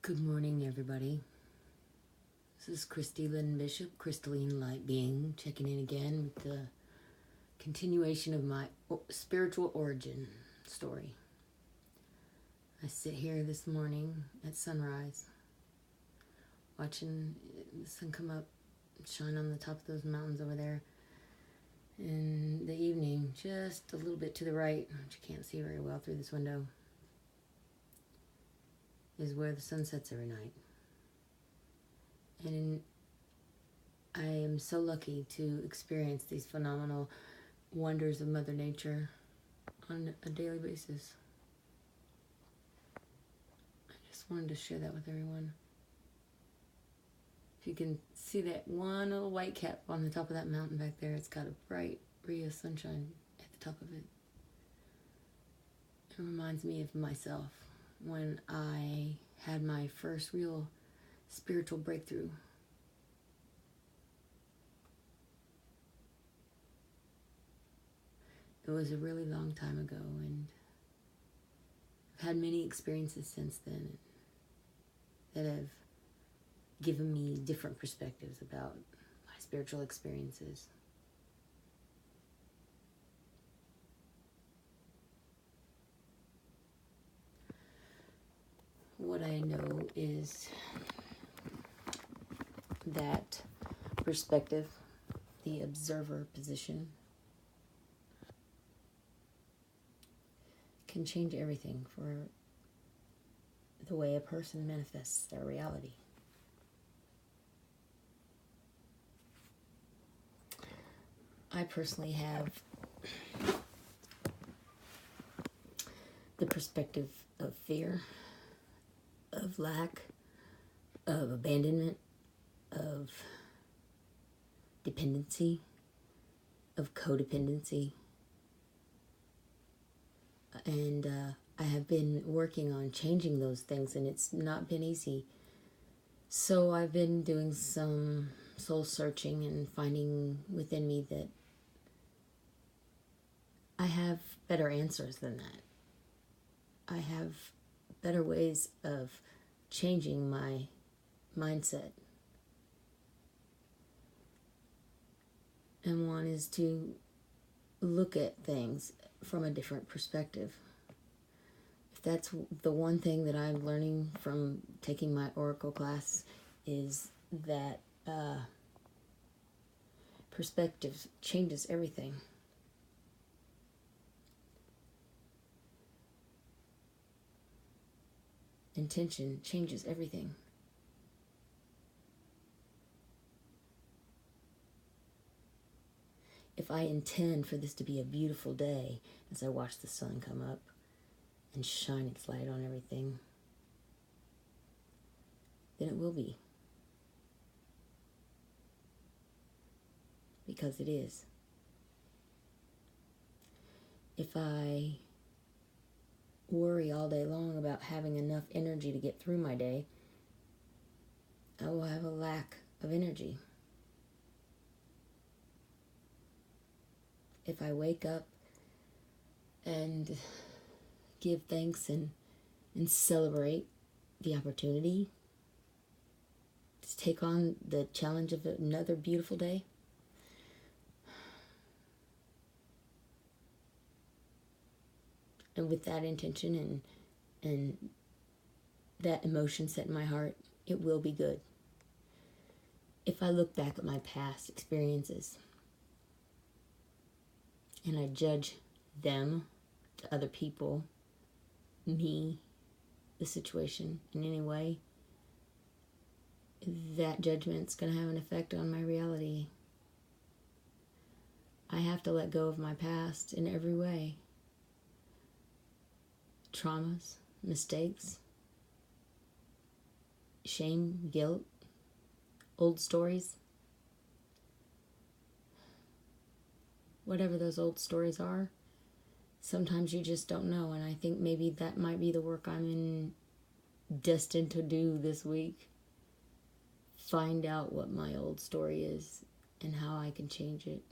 Good morning, everybody. This is Christy Lynn Bishop, Crystalline Light Being, checking in again with the continuation of my spiritual origin story. I sit here this morning at sunrise, watching the sun come up and shine on the top of those mountains over there. In the evening, just a little bit to the right, which you can't see very well through this window, is where the sun sets every night. And I am so lucky to experience these phenomenal wonders of Mother Nature on a daily basis. I just wanted to share that with everyone. If you can see that one little white cap on the top of that mountain back there, it's got a bright ray of sunshine at the top of it. It reminds me of myself when I had my first real spiritual breakthrough. It was a really long time ago, and I've had many experiences since then that have given me different perspectives about my spiritual experiences. What I know is that perspective, the observer position, can change everything for the way a person manifests their reality. I personally have the perspective of fear, of lack, of abandonment, of dependency, of codependency. And I have been working on changing those things, and it's not been easy. So I've been doing some soul searching and finding within me that I have better answers than that. I have better ways of changing my mindset. And one is to look at things from a different perspective. If that's the one thing that I'm learning from taking my Oracle class, is that perspective changes everything. Intention changes everything. If I intend for this to be a beautiful day as I watch the sun come up and shine its light on everything, then it will be. Because it is. If I worry all day long about having enough energy to get through my day, I will have a lack of energy. If I wake up and give thanks and celebrate the opportunity to take on the challenge of another beautiful day, and with that intention and that emotion set in my heart, it will be good. If I look back at my past experiences and I judge them to other people, me, the situation in any way, that judgment's going to have an effect on my reality. I have to let go of my past in every way. Traumas, mistakes, shame, guilt, old stories. Whatever those old stories are, sometimes you just don't know, and I think maybe that might be the work I'm destined to do this week. Find out what my old story is and how I can change it.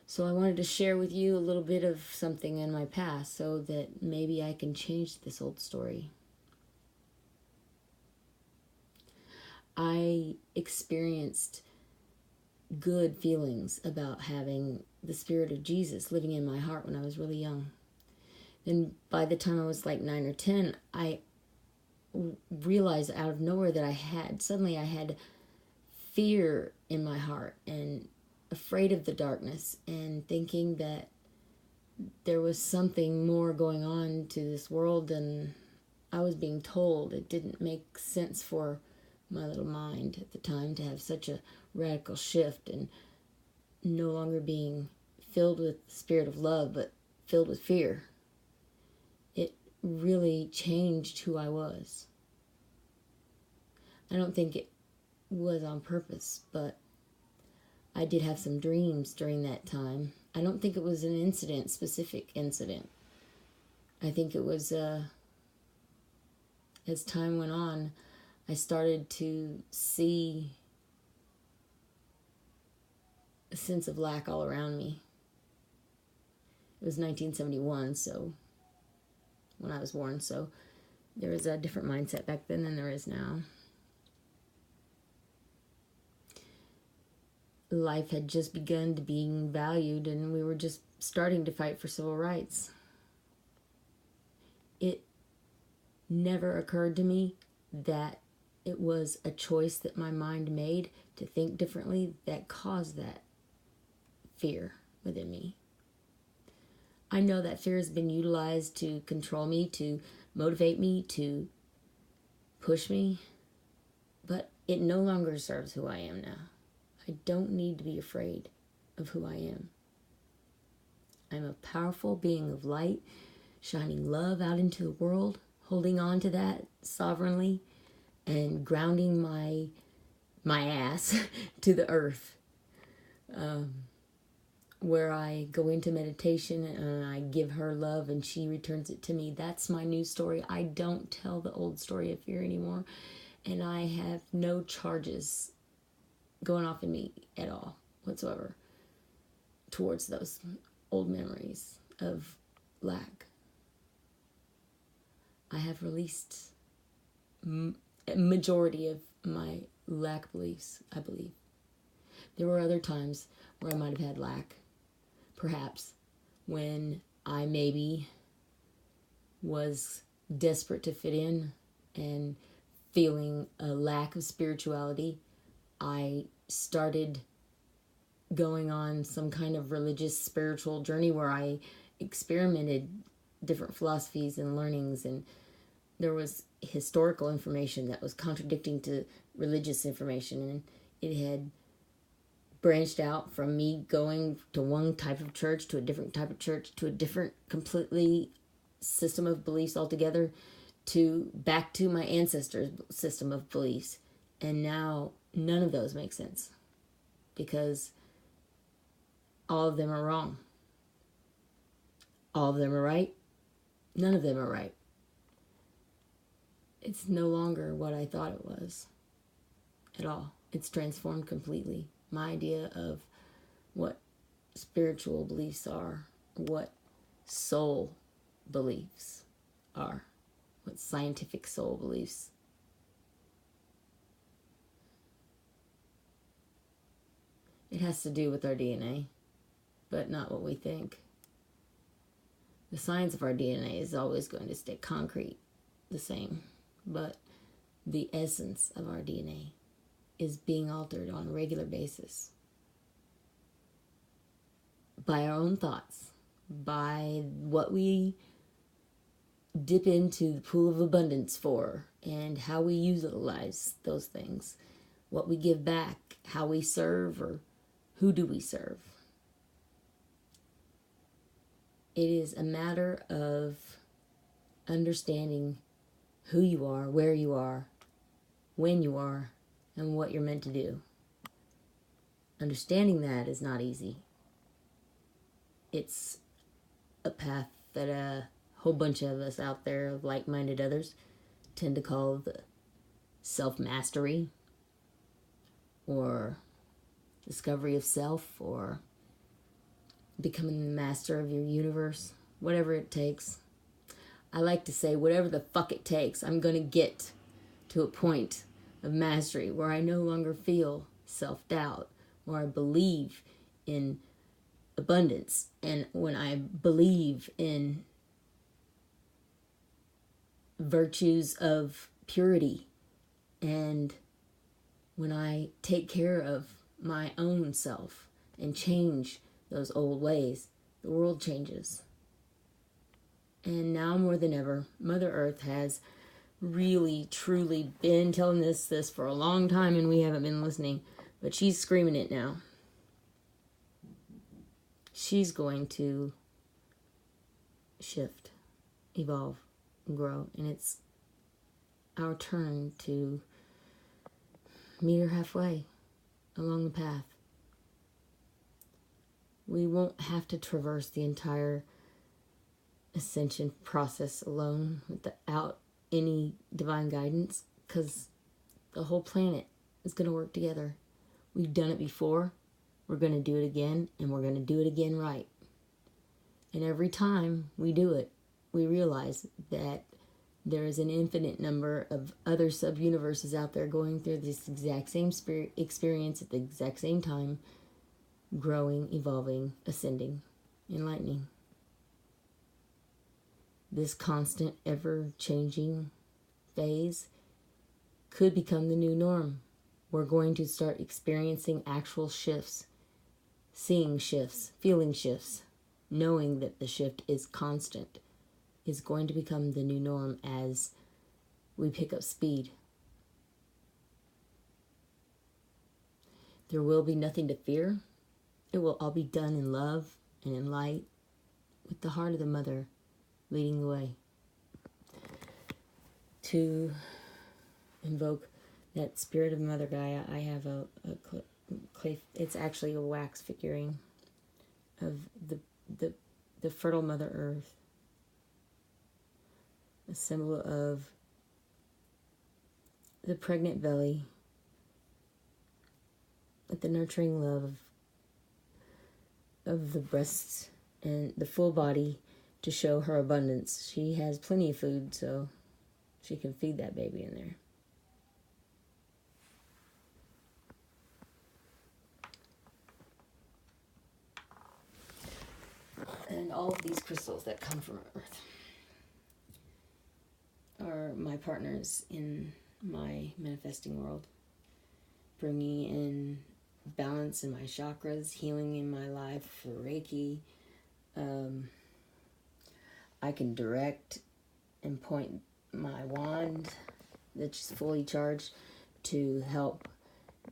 So I wanted to share with you a little bit of something in my past so that maybe I can change this old story. I experienced good feelings about having the Spirit of Jesus living in my heart when I was really young. Then by the time I was like 9 or 10, I realized out of nowhere that I had fear in my heart and afraid of the darkness and thinking that there was something more going on to this world than I was being told. It didn't make sense for my little mind at the time to have such a radical shift and no longer being filled with the spirit of love, but filled with fear. It really changed who I was. I don't think it was on purpose, but I did have some dreams during that time. I don't think it was an specific incident. I think it was, as time went on, I started to see a sense of lack all around me. It was 1971, so when I was born, so there was a different mindset back then than there is now. Life had just begun to being valued, and we were just starting to fight for civil rights. It never occurred to me that it was a choice that my mind made to think differently that caused that fear within me. I know that fear has been utilized to control me, to motivate me, to push me, but it no longer serves who I am now. I don't need to be afraid of who I am. I'm a powerful being of light, shining love out into the world, holding on to that sovereignly, and grounding my ass to the earth, where I go into meditation and I give her love and she returns it to me. That's my new story. I don't tell the old story of fear anymore, and I have no charges going off in me at all whatsoever towards those old memories of lack. I have released a majority of my lack beliefs, I believe. There were other times where I might have had lack, perhaps when I maybe was desperate to fit in and feeling a lack of spirituality. I started going on some kind of religious spiritual journey where I experimented different philosophies and learnings, and there was historical information that was contradicting to religious information, and it had branched out from me going to one type of church to a different type of church to a different completely system of beliefs altogether to back to my ancestors' system of beliefs. And now none of those make sense because all of them are wrong. All of them are right. None of them are right. It's no longer what I thought it was at all. It's transformed completely. My idea of what spiritual beliefs are, what soul beliefs are, what scientific soul beliefs. It has to do with our DNA, but not what we think. The science of our DNA is always going to stay concrete, the same, but the essence of our DNA is being altered on a regular basis by our own thoughts, by what we dip into the pool of abundance for, and how we utilize those things, what we give back, how we serve, or who do we serve. It is a matter of understanding who you are, where you are, when you are, and what you're meant to do. Understanding that is not easy. It's a path that a whole bunch of us out there, of like-minded others, tend to call the self-mastery, or discovery of self, or becoming the master of your universe, whatever it takes. I like to say, whatever the fuck it takes, I'm going to get to a point of mastery, where I no longer feel self-doubt, where I believe in abundance, and when I believe in virtues of purity, and when I take care of my own self and change those old ways, the world changes. And now more than ever, Mother Earth has really, truly been telling us this for a long time, and we haven't been listening, but she's screaming it now. She's going to shift, evolve, and grow, and it's our turn to meet her halfway along the path. We won't have to traverse the entire ascension process alone without any divine guidance, because the whole planet is going to work together. We've done it before, we're going to do it again, and we're going to do it again right. And every time we do it, we realize that there is an infinite number of other sub-universes out there going through this exact same experience at the exact same time, growing, evolving, ascending, enlightening. This constant, ever-changing phase could become the new norm. We're going to start experiencing actual shifts, seeing shifts, feeling shifts, knowing that the shift is constant, is going to become the new norm as we pick up speed. There will be nothing to fear. It will all be done in love and in light, with the heart of the mother leading the way. To invoke that spirit of Mother Gaia, I have a clay. It's actually a wax figurine of the fertile Mother Earth, a symbol of the pregnant belly, with the nurturing love of the breasts and the full body to show her abundance. She has plenty of food, so she can feed that baby in there. And all of these crystals that come from Earth are my partners in my manifesting world, bringing in balance in my chakras, healing in my life for Reiki. I can direct and point my wand that's fully charged to help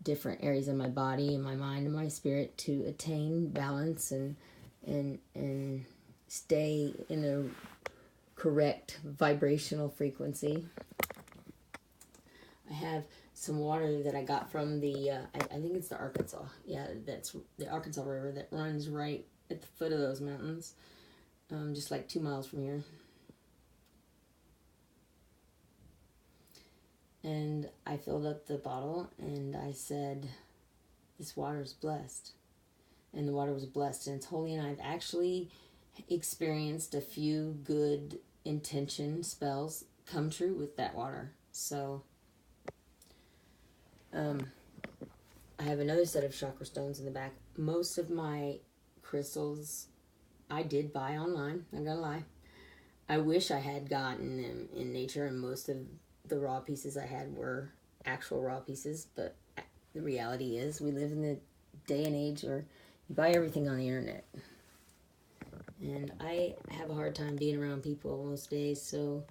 different areas of my body and my mind and my spirit to attain balance and stay in a correct vibrational frequency. I have some water that I got from the, I think it's the Arkansas. Yeah, that's the Arkansas River that runs right at the foot of those mountains, just like 2 miles from here. And I filled up the bottle and I said, this water is blessed. And the water was blessed and it's holy, and I've actually experienced a few good intention spells come true with that water. So I have another set of chakra stones in the back. Most of my crystals I did buy online, not gonna lie. I wish I had gotten them in nature, and most of the raw pieces I had were actual raw pieces, but the reality is we live in the day and age where you buy everything on the internet. And I have a hard time being around people most days, so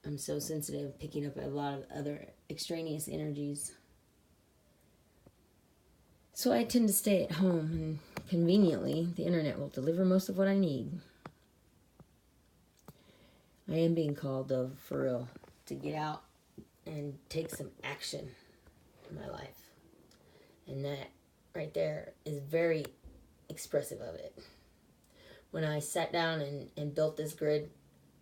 I'm so sensitive, picking up a lot of other extraneous energies. So I tend to stay at home, and conveniently, the internet will deliver most of what I need. I am being called, though, for real, to get out and take some action in my life. And that right there is very expressive of it. When I sat down and built this grid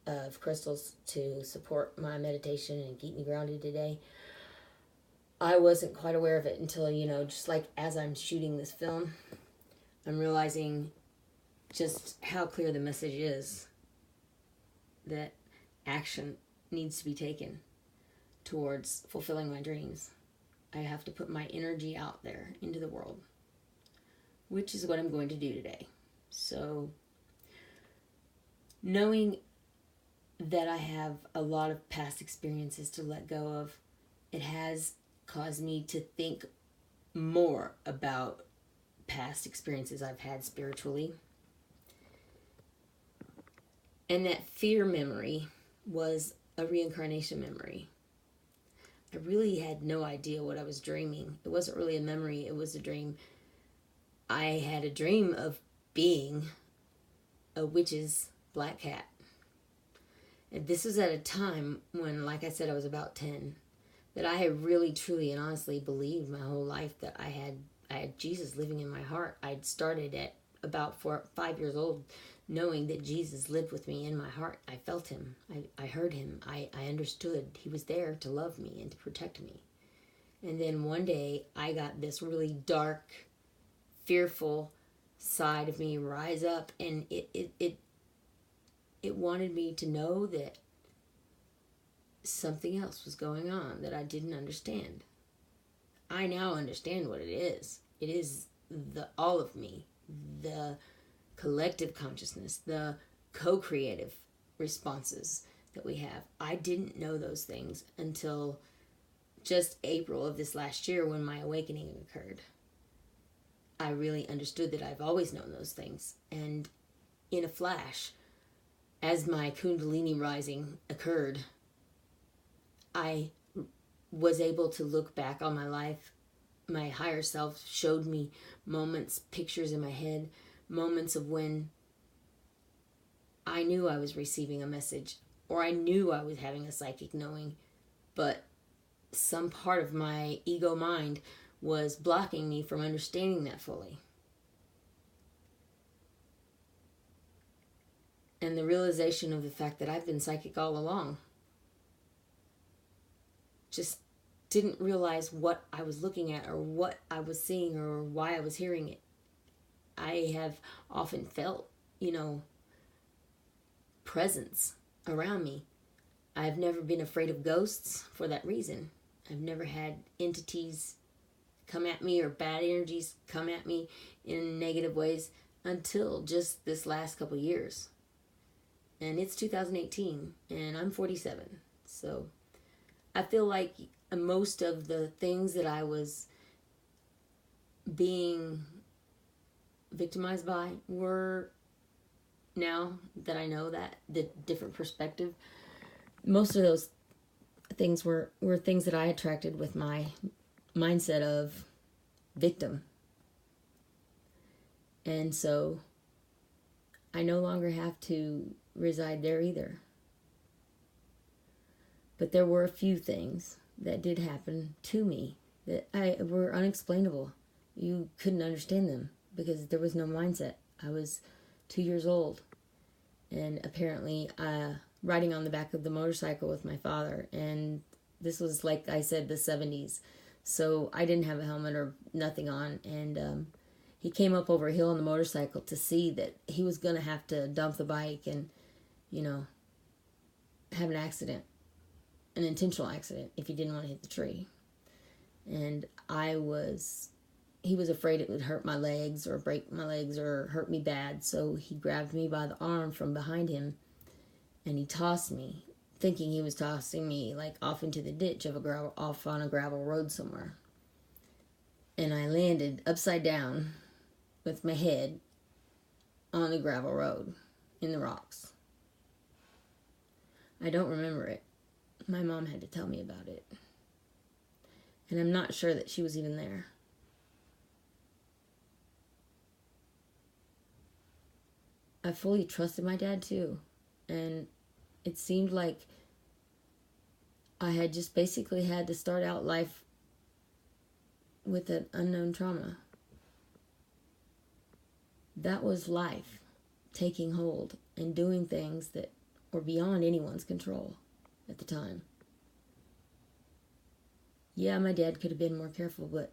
of crystals to support my meditation and keep me grounded today, I wasn't quite aware of it until, just like as I'm shooting this film, I'm realizing just how clear the message is that action needs to be taken. towards fulfilling my dreams. I have to put my energy out there into the world, which is what I'm going to do today. So, knowing that I have a lot of past experiences to let go of, it has caused me to think more about past experiences I've had spiritually. And that fear memory was a reincarnation memory. I really had no idea what I was dreaming. It wasn't really a memory, it was a dream. I had a dream of being a witch's black cat. And this was at a time when, like I said, I was about 10, that I had really, truly, and honestly believed my whole life that I had Jesus living in my heart. I'd started at about 4 or 5 years old knowing that Jesus lived with me in my heart. I felt him. I heard him. I understood he was there to love me and to protect me. And then one day I got this really dark, fearful side of me rise up, and it wanted me to know that something else was going on that I didn't understand. I now understand what it is. It is the all of me, the collective consciousness, the co-creative responses that we have. I didn't know those things until just April of this last year when my awakening occurred. I really understood that I've always known those things. And in a flash, as my Kundalini rising occurred, I was able to look back on my life. My higher self showed me moments, pictures in my head, moments of when I knew I was receiving a message, or I knew I was having a psychic knowing, but some part of my ego mind was blocking me from understanding that fully. And the realization of the fact that I've been psychic all along. Just didn't realize what I was looking at or what I was seeing or why I was hearing it. I have often felt, presence around me. I've never been afraid of ghosts for that reason. I've never had entities come at me or bad energies come at me in negative ways until just this last couple years. And it's 2018 and I'm 47. So I feel like most of the things that I was being victimized by were, now that I know that, the different perspective, most of those things were things that I attracted with my mindset of victim. And so I no longer have to reside there either. But there were a few things that did happen to me that were unexplainable. You couldn't understand them because there was no mindset. I was 2 years old, and apparently riding on the back of the motorcycle with my father, and this was, like I said, the 70s, so I didn't have a helmet or nothing on, and he came up over a hill on the motorcycle to see that he was going to have to dump the bike and, have an accident, an intentional accident, if he didn't want to hit the tree. And he was afraid it would hurt my legs or break my legs or hurt me bad, so he grabbed me by the arm from behind him and he tossed me, thinking he was tossing me like off into the ditch off on a gravel road somewhere. And I landed upside down with my head on the gravel road in the rocks. I don't remember it. My mom had to tell me about it. And I'm not sure that she was even there. I fully trusted my dad too. And it seemed like I had just basically had to start out life with an unknown trauma. That was life taking hold and doing things that were beyond anyone's control at the time. Yeah, my dad could have been more careful, but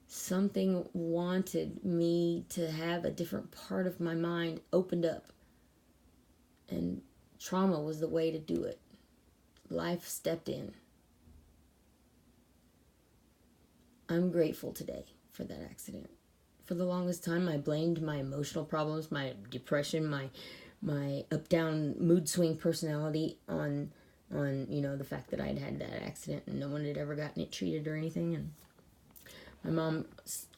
something wanted me to have a different part of my mind opened up. And trauma was the way to do it. Life stepped in I'm grateful today for that accident. For the longest time, I blamed my emotional problems, my depression, my up-down mood swing personality on the fact that I'd had that accident and no one had ever gotten it treated or anything. And my mom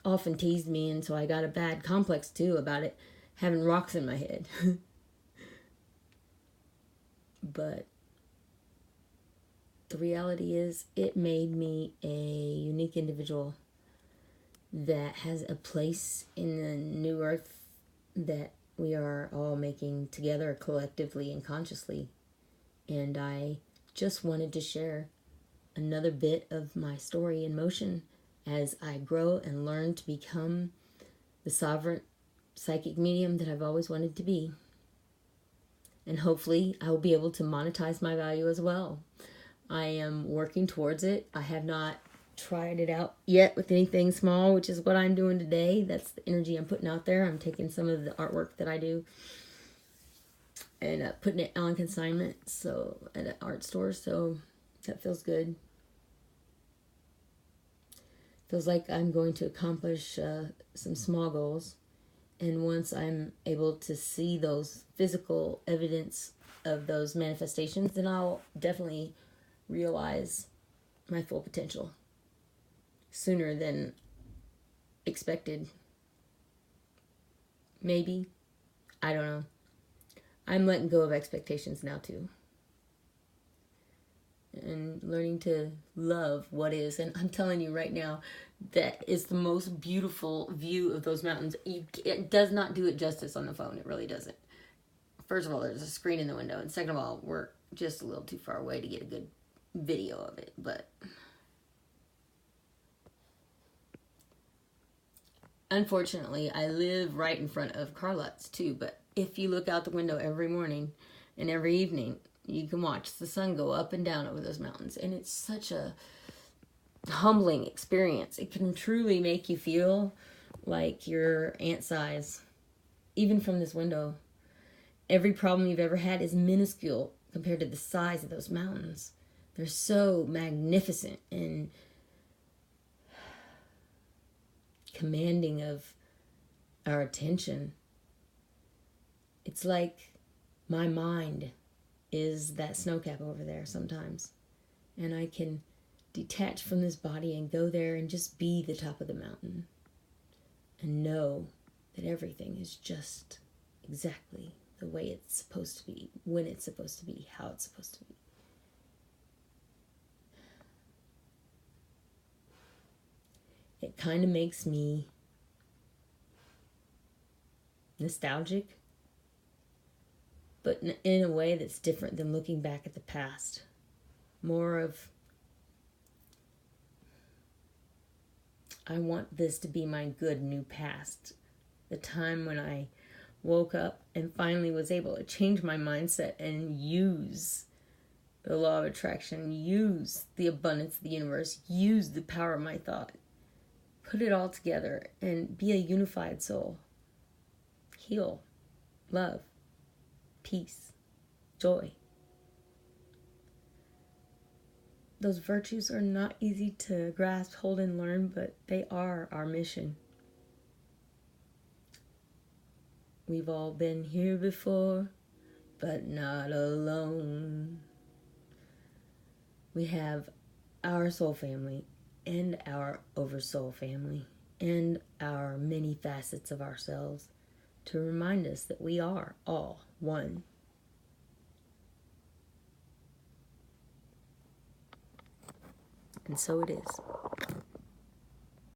often teased me, and so I got a bad complex too about it having rocks in my head. But the reality is, it made me a unique individual that has a place in the new earth that we are all making together collectively and consciously. And I just wanted to share another bit of my story in motion as I grow and learn to become the sovereign psychic medium that I've always wanted to be. And hopefully I will be able to monetize my value as well. I am working towards it. I have not tried it out yet with anything small, which is what I'm doing today. That's the energy I'm putting out there. I'm taking some of the artwork that I do and putting it on consignment at an art store. So that feels good. Feels like I'm going to accomplish some small goals. And once I'm able to see those physical evidence of those manifestations, then I'll definitely realize my full potential sooner than expected. Maybe. I don't know. I'm letting go of expectations now too. And learning to love what is. And I'm telling you right now, that is the most beautiful view of those mountains. It does not do it justice on the phone. It really doesn't. First of all, there's a screen in the window. And second of all, we're just a little too far away to get a good video of it. But unfortunately, I live right in front of car lots too. But if you look out the window every morning and every evening, you can watch the sun go up and down over those mountains. And it's such a humbling experience. It can truly make you feel like you're ant size, even from this window. Every problem you've ever had is minuscule compared to the size of those mountains. They're so magnificent and commanding of our attention. It's like my mind is that snowcap over there sometimes. And I can detach from this body and go there and just be the top of the mountain. And know that everything is just exactly the way it's supposed to be, when it's supposed to be, how it's supposed to be. It kind of makes me nostalgic, but in a way that's different than looking back at the past. More of, I want this to be my good new past. The time when I woke up and finally was able to change my mindset and use the law of attraction, use the abundance of the universe, use the power of my thought, put it all together and be a unified soul. Heal, love, peace, joy. Those virtues are not easy to grasp, hold, and learn, but they are our mission. We've all been here before, but not alone. We have our soul family and our oversoul family and our many facets of ourselves to remind us that we are all one. And so it is.